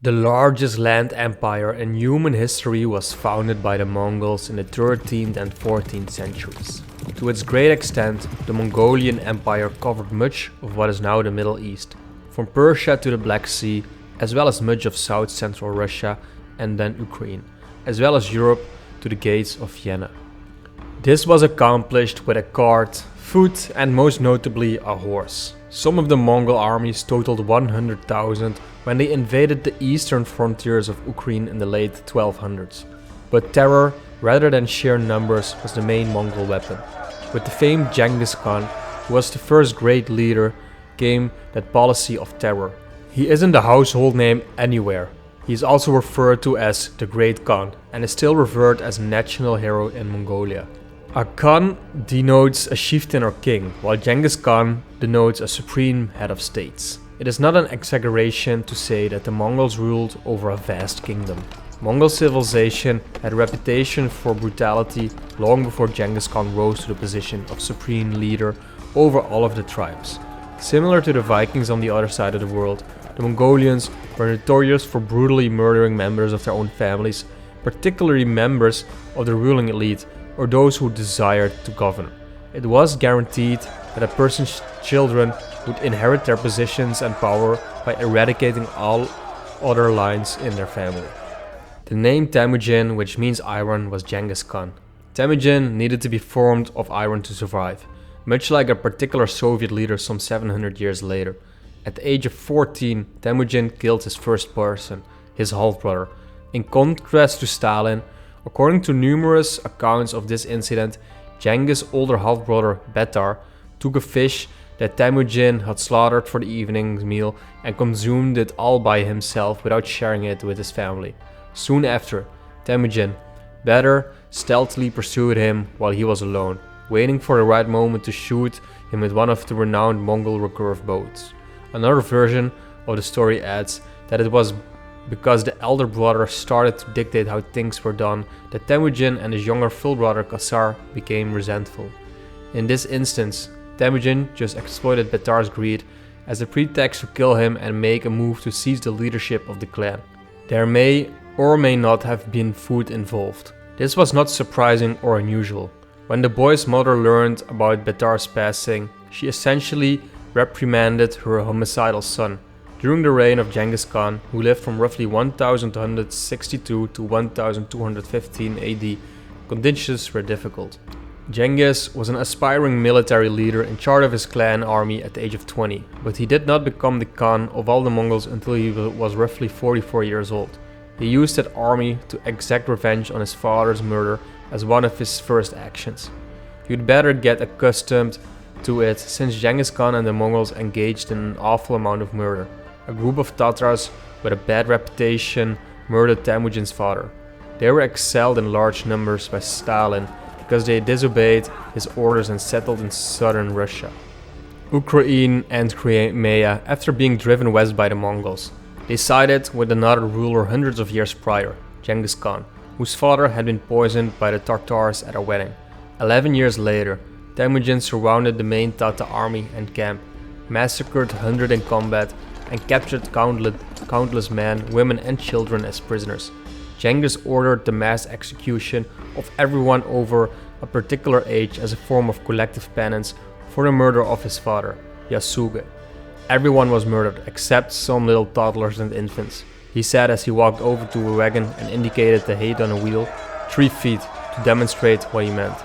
The largest land empire in human history was founded by the Mongols in the 13th and 14th centuries. To its great extent, the Mongolian Empire covered much of what is now the Middle East, from Persia to the Black Sea, as well as much of south-central Russia and then Ukraine, as well as Europe to the gates of Vienna. This was accomplished with a cart, foot and most notably a horse. Some of the Mongol armies totaled 100,000 when they invaded the eastern frontiers of Ukraine in the late 1200s. But terror, rather than sheer numbers, was the main Mongol weapon. With the famed Genghis Khan, who was the first great leader, came that policy of terror. He isn't a household name anywhere. He is also referred to as the Great Khan and is still revered as a national hero in Mongolia. A Khan denotes a chieftain or king, while Genghis Khan denotes a supreme head of states. It is not an exaggeration to say that the Mongols ruled over a vast kingdom. Mongol civilization had a reputation for brutality long before Genghis Khan rose to the position of supreme leader over all of the tribes. Similar to the Vikings on the other side of the world, the Mongolians were notorious for brutally murdering members of their own families, particularly members of the ruling elite or those who desired to govern. It was guaranteed that a person's children would inherit their positions and power by eradicating all other lines in their family. The name temujin, which means iron, was Genghis Khan. Temujin needed to be formed of iron to survive, much like a particular Soviet leader some 700 years later. At the age of 14, Temujin killed his first person, his half-brother. In contrast to Stalin, according to numerous accounts of this incident, Genghis' older half-brother Betar took a fish that Temujin had slaughtered for the evening meal and consumed it all by himself without sharing it with his family. Soon after, Temujin, Betar, stealthily pursued him while he was alone, waiting for the right moment to shoot him with one of the renowned Mongol recurve bows. Another version of the story adds that it was because the elder brother started to dictate how things were done that Temujin and his younger full brother Kasar became resentful. In this instance, Temujin just exploited Betar's greed as a pretext to kill him and make a move to seize the leadership of the clan. There may or may not have been food involved. This was not surprising or unusual. When the boy's mother learned about Betar's passing, she essentially reprimanded her homicidal son. During the reign of Genghis Khan, who lived from roughly 1262 to 1215 AD, conditions were difficult. Gengis was an aspiring military leader in charge of his clan army at the age of 20, but he did not become the Khan of all the Mongols until he was roughly 44 years old. He used that army to exact revenge on his father's murder as one of his first actions. You'd better get accustomed to it, since Genghis Khan and the Mongols engaged in an awful amount of murder. A group of Tatars with a bad reputation murdered Temujin's father. They were excelled in large numbers by Stalin because they disobeyed his orders and settled in southern Russia, Ukraine and Crimea after being driven west by the Mongols. They sided with another ruler hundreds of years prior, Genghis Khan, whose father had been poisoned by the Tatars at a wedding. 11 years later, Temujin surrounded the main Tatar army and camp, massacred hundreds in combat, and captured countless men, women and children as prisoners. Genghis ordered the mass execution of everyone over a particular age as a form of collective penance for the murder of his father, Yasuge. Everyone was murdered except some little toddlers and infants, he said as he walked over to a wagon and indicated the head on a wheel 3 feet to demonstrate what he meant.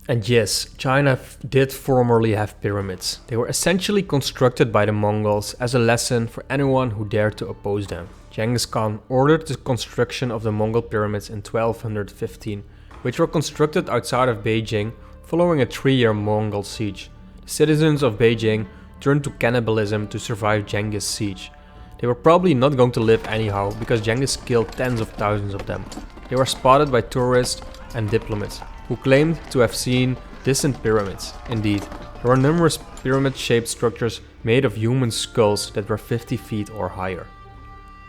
And yes, China did formerly have pyramids. They were essentially constructed by the Mongols as a lesson for anyone who dared to oppose them. Genghis Khan ordered the construction of the Mongol pyramids in 1215, which were constructed outside of Beijing following a 3-year Mongol siege. The citizens of Beijing turned to cannibalism to survive Genghis' siege. They were probably not going to live anyhow because Genghis killed tens of thousands of them. They were spotted by tourists and diplomats, who claimed to have seen distant pyramids. Indeed, there were numerous pyramid-shaped structures made of human skulls that were 50 feet or higher.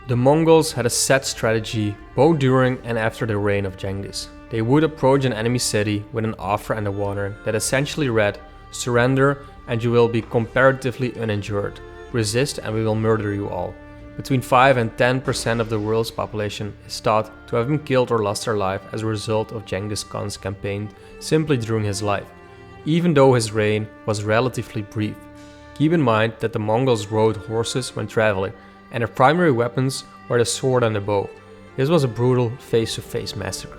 The Mongols had a set strategy both during and after the reign of Genghis. They would approach an enemy city with an offer and a warning that essentially read, "Surrender and you will be comparatively uninjured. Resist and we will murder you all." Between 5 and 10% of the world's population is thought to have been killed or lost their life as a result of Genghis Khan's campaign simply during his life, even though his reign was relatively brief. Keep in mind that the Mongols rode horses when traveling, and their primary weapons were the sword and the bow. This was a brutal face-to-face massacre.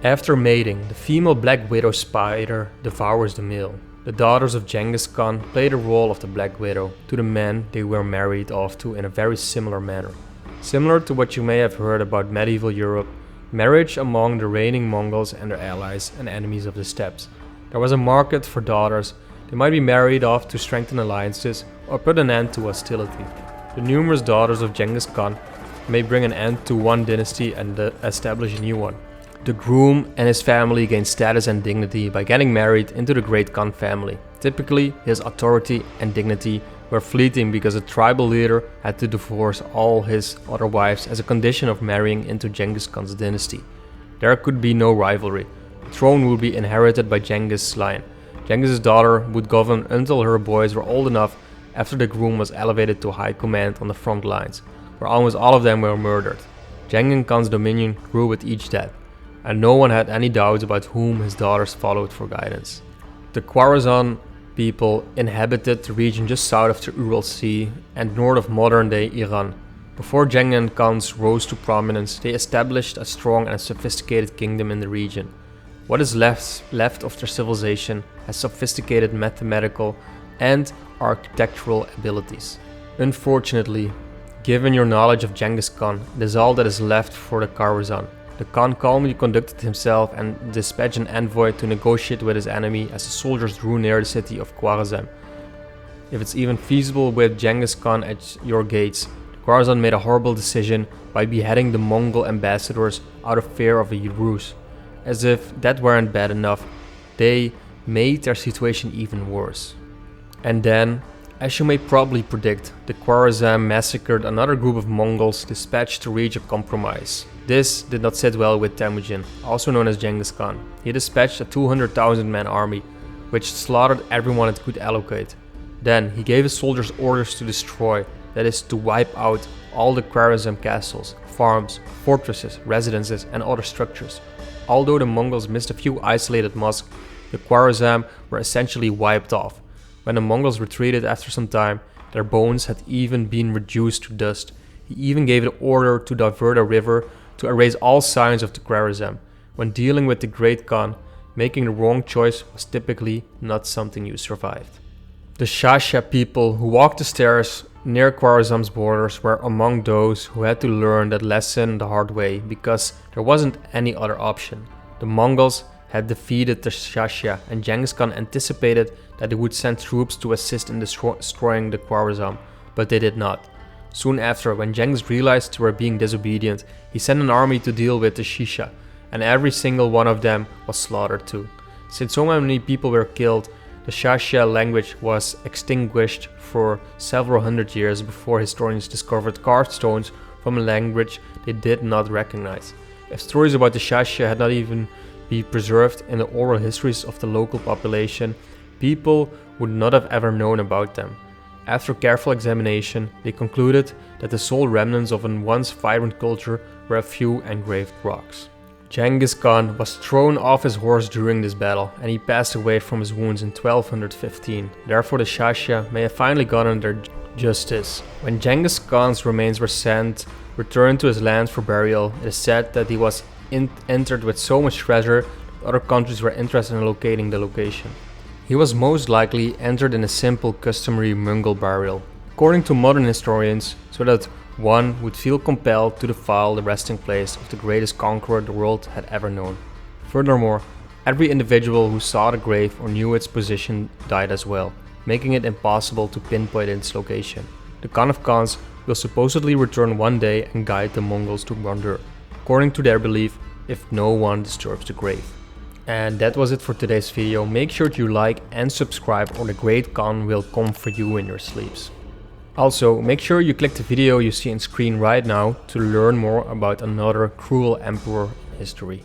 After mating, the female black widow spider devours the male. The daughters of Genghis Khan played the role of the Black Widow to the men they were married off to in a very similar manner. Similar to what you may have heard about medieval Europe, marriage among the reigning Mongols and their allies and enemies of the steppes. There was a market for daughters. They might be married off to strengthen alliances or put an end to hostility. The numerous daughters of Genghis Khan may bring an end to one dynasty and establish a new one. The groom and his family gained status and dignity by getting married into the Great Khan family. Typically, his authority and dignity were fleeting because the tribal leader had to divorce all his other wives as a condition of marrying into Genghis Khan's dynasty. There could be no rivalry. The throne would be inherited by Genghis' line. Genghis' daughter would govern until her boys were old enough after the groom was elevated to high command on the front lines, where almost all of them were murdered. Genghis Khan's dominion grew with each death, and no one had any doubts about whom his daughters followed for guidance. The Khwarazm people inhabited the region just south of the Ural Sea and north of modern-day Iran. Before Genghis Khan rose to prominence, they established a strong and sophisticated kingdom in the region. What is left of their civilization has sophisticated mathematical and architectural abilities. Unfortunately, given your knowledge of Genghis Khan, it is all that is left for the Khwarazm. The Khan calmly conducted himself and dispatched an envoy to negotiate with his enemy as the soldiers drew near the city of Khwarazm. If it's even feasible with Genghis Khan at your gates, the Khwarazm made a horrible decision by beheading the Mongol ambassadors out of fear of a ruse. As if that weren't bad enough, they made their situation even worse. And then, as you may probably predict, the Khwarazm massacred another group of Mongols dispatched to reach a compromise. This did not sit well with Temujin, also known as Genghis Khan. He dispatched a 200,000-man army, which slaughtered everyone it could allocate. Then he gave his soldiers orders to destroy, that is, to wipe out all the Khwarazm castles, farms, fortresses, residences, and other structures. Although the Mongols missed a few isolated mosques, the Khwarazm were essentially wiped off. When the Mongols retreated after some time, their bones had even been reduced to dust. He even gave the order to divert a river to erase all signs of the Khwarazm. When dealing with the Great Khan, making the wrong choice was typically not something you survived. The Shasha people who walked the stairs near Khwarazm's borders were among those who had to learn that lesson the hard way because there wasn't any other option. The Mongols had defeated the Shasha and Genghis Khan anticipated that they would send troops to assist in destroying the Khwarazm, but they did not. Soon after, when Genghis realized they were being disobedient, he sent an army to deal with the Shisha, and every single one of them was slaughtered too. Since so many people were killed, the Shasha language was extinguished for several hundred years before historians discovered carved stones from a language they did not recognize. If stories about the Shasha had not even been preserved in the oral histories of the local population, people would not have ever known about them. After careful examination, they concluded that the sole remnants of a once vibrant culture were a few engraved rocks. Genghis Khan was thrown off his horse during this battle, and he passed away from his wounds in 1215. Therefore the Shasha may have finally gotten their justice. When Genghis Khan's remains were returned to his land for burial, it is said that he was entered with so much treasure that other countries were interested in locating the location. He was most likely entered in a simple customary Mongol burial, according to modern historians, so that one would feel compelled to defile the resting place of the greatest conqueror the world had ever known. Furthermore, every individual who saw the grave or knew its position died as well, making it impossible to pinpoint its location. The Khan of Khans will supposedly return one day and guide the Mongols to Gondor, according to their belief, if no one disturbs the grave. And that was it for today's video. Make sure to like and subscribe or the Great Khan will come for you in your sleeps. Also, make sure you click the video you see on screen right now to learn more about another cruel emperor in history.